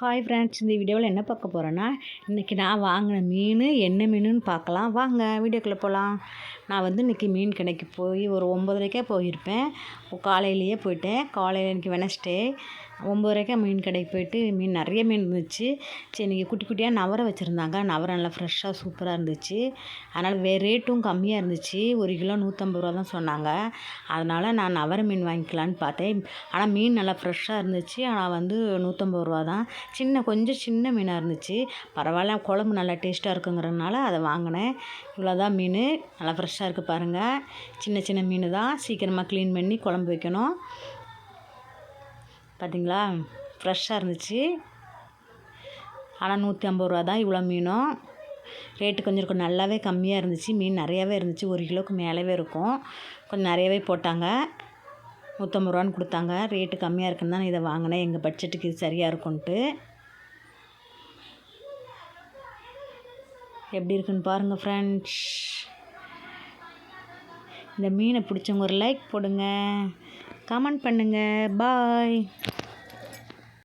Hi friends, இந்த வீடியோவில் என்ன பார்க்க போகிறேன்னா, இன்றைக்கி நான் வாங்கின மீன் என்ன மீனுன்னு பார்க்கலாம் வாங்க. வீடியோக்குள்ளே போகலாம். நான் இன்றைக்கி மீன் கடைக்கு போய் ஒரு 9:30 போயிருப்பேன். காலையிலேயே போயிட்டேன். காலையில் இன்றைக்கி வெனஸ்டே 9:30 மீன் கடைக்கு போயிட்டு நிறைய மீன் இருந்துச்சு. சரி, இன்றைக்கி குட்டி குட்டியாக நவரை வச்சுருந்தாங்க. நவரை நல்லா ஃப்ரெஷ்ஷாக சூப்பராக இருந்துச்சு. அதனால் ரேட்டும் கம்மியாக இருந்துச்சு. 1 கிலோ 150 ரூபா தான் சொன்னாங்க. அதனால் நான் நவரை மீன் வாங்கிக்கலான்னு பார்த்தேன். ஆனால் மீன் நல்லா ஃப்ரெஷ்ஷாக இருந்துச்சு. ஆனால் 150 ரூபா தான். கொஞ்சம் சின்ன மீனாக இருந்துச்சு. பரவாயில்ல, குழம்பு நல்லா டேஸ்ட்டாக இருக்குங்கிறதுனால அதை வாங்கினேன். இவ்வளோதான் மீன். நல்லா ஃப்ரெஷ்ஷாக இருக்குது பாருங்கள். சின்ன சின்ன மீன் தான். சீக்கிரமாக க்ளீன் பண்ணி குழம்பு வைக்கணும். பார்த்திங்களா, ஃப்ரெஷ்ஷாக இருந்துச்சு. ஆனால் 150 ரூபா தான் இவ்வளோ மீனும். ரேட்டு கொஞ்சம் நல்லாவே கம்மியாக இருந்துச்சு. மீன் நிறையாவே இருந்துச்சு. 1 கிலோவுக்கு மேலவே இருக்கும். கொஞ்சம் நிறையவே போட்டாங்க. 150 ரூபான்னு கொடுத்தாங்க. ரேட்டு கம்மியாக இருக்குன்னு தான் இதை வாங்கினேன். எங்கள் பட்ஜெட்டுக்கு இது சரியாக இருக்கும்ன்ட்டு. எப்படி இருக்குன்னு பாருங்கள் ஃப்ரெண்ட்ஸ். இந்த மீனை பிடிச்சவங்க ஒரு லைக் போடுங்க, கமெண்ட் பண்ணுங்கள். பாய்.